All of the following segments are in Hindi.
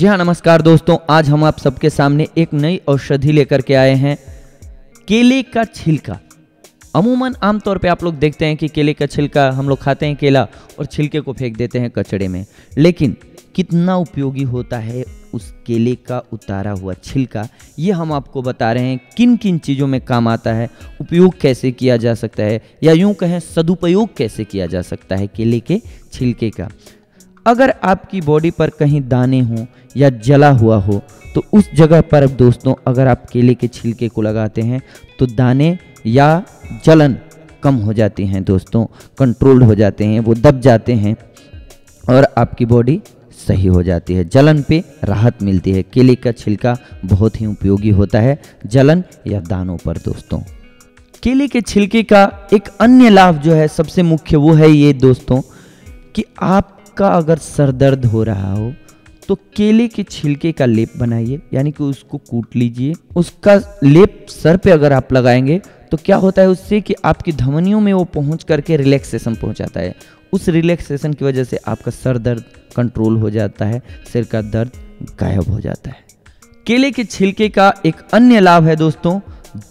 जी हाँ, नमस्कार दोस्तों। आज हम आप सबके सामने एक नई औषधि लेकर के आए हैं, केले का छिलका। अमूमन आमतौर पे आप लोग देखते हैं कि केले का छिलका हम लोग खाते हैं केला और छिलके को फेंक देते हैं कचड़े में, लेकिन कितना उपयोगी होता है उस केले का उतारा हुआ छिलका, ये हम आपको बता रहे हैं। किन किन चीज़ों में काम आता है, उपयोग कैसे किया जा सकता है, या यूँ कहें सदुपयोग कैसे किया जा सकता है केले के छिलके का। अगर आपकी बॉडी पर कहीं दाने हों या जला हुआ हो तो उस जगह पर दोस्तों अगर आप केले के छिलके को लगाते हैं तो दाने या जलन कम हो जाती हैं दोस्तों, कंट्रोल हो जाते हैं, वो दब जाते हैं और आपकी बॉडी सही हो जाती है, जलन पे राहत मिलती है। केले का छिलका बहुत ही उपयोगी होता है जलन या दानों पर दोस्तों। केले के छिलके का एक अन्य लाभ जो है सबसे मुख्य वो है ये दोस्तों कि आपका अगर सर दर्द हो रहा हो तो केले के छिलके का लेप बनाइए, यानी कि उसको कूट लीजिए। उसका लेप सर पे अगर आप लगाएंगे तो क्या होता है उससे कि आपकी धमनियों में वो पहुंच करके रिलैक्सेशन पहुंचाता है। उस रिलैक्सेशन की वजह से आपका सर दर्द कंट्रोल हो जाता है, सिर का दर्द गायब हो जाता है। केले के छिलके का एक अन्य लाभ है दोस्तों,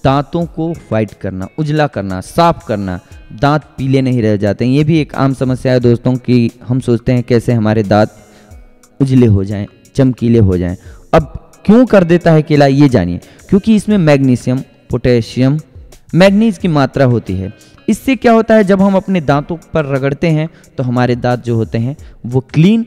दांतों को वाइट करना, उजला करना, साफ करना, दांत पीले नहीं रह जाते हैं। ये भी एक आम समस्या है दोस्तों कि हम सोचते हैं कैसे हमारे दांत उजले हो जाएं, चमकीले हो जाएं। अब क्यों कर देता है केला ये जानिए, क्योंकि इसमें मैग्नीशियम, पोटेशियम, मैग्नीज की मात्रा होती है। इससे क्या होता है जब हम अपने दांतों पर रगड़ते हैं तो हमारे दांत जो होते हैं वो क्लीन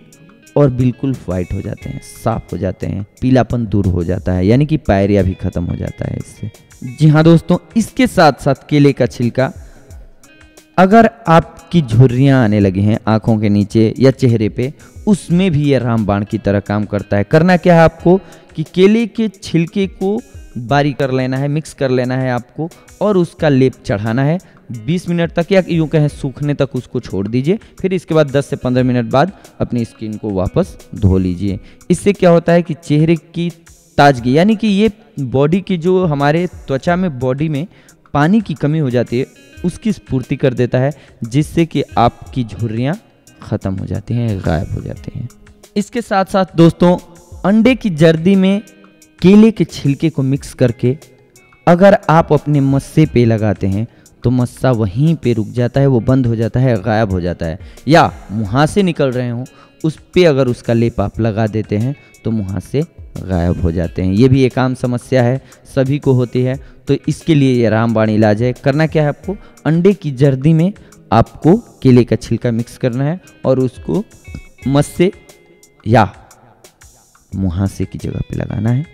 और बिल्कुल वाइट हो जाते हैं, साफ हो जाते हैं, पीलापन दूर हो जाता है, यानी कि पायरिया भी खत्म हो जाता है इससे। जी हाँ दोस्तों, इसके साथ साथ केले का छिलका, अगर आपकी झुर्रियाँ आने लगी हैं आंखों के नीचे या चेहरे पे, उसमें भी ये रामबाण की तरह काम करता है। करना क्या है आपको कि केले के छिलके को बारीक कर लेना है, मिक्स कर लेना है आपको, और उसका लेप चढ़ाना है 20 मिनट तक, या यूँ कहें सूखने तक उसको छोड़ दीजिए। फिर इसके बाद 10 से 15 मिनट बाद अपनी स्किन को वापस धो लीजिए। इससे क्या होता है कि चेहरे की ताजगी, यानी कि ये बॉडी की जो हमारे त्वचा में बॉडी में पानी की कमी हो जाती है उसकी स्फूर्ति कर देता है, जिससे कि आपकी झुर्रियाँ ख़त्म हो जाती हैं, गायब हो जाती हैं। इसके साथ साथ दोस्तों अंडे की जर्दी में केले के छिलके को मिक्स करके अगर आप अपने मस्से पे लगाते हैं तो मस्सा वहीं पे रुक जाता है, वो बंद हो जाता है, गायब हो जाता है। या मुहासे निकल रहे हों उस पे अगर उसका लेप आप लगा देते हैं तो मुहासे गायब हो जाते हैं। ये भी एक आम समस्या है, सभी को होती है, तो इसके लिए ये रामबाण इलाज है। करना क्या है आपको, अंडे की जर्दी में आपको केले का छिलका मिक्स करना है और उसको मस्से या मुहासे की जगह पे लगाना है,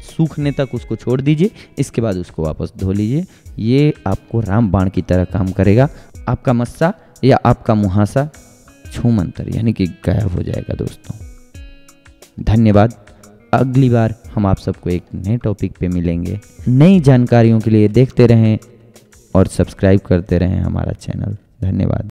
सूखने तक उसको छोड़ दीजिए। इसके बाद उसको वापस धो लीजिए। ये आपको रामबाण की तरह काम करेगा। आपका मस्सा या आपका मुहासा छूमंतर यानी कि गायब हो जाएगा दोस्तों। धन्यवाद। अगली बार हम आप सबको एक नए टॉपिक पे मिलेंगे। नई जानकारियों के लिए देखते रहें और सब्सक्राइब करते रहें हमारा चैनल। धन्यवाद।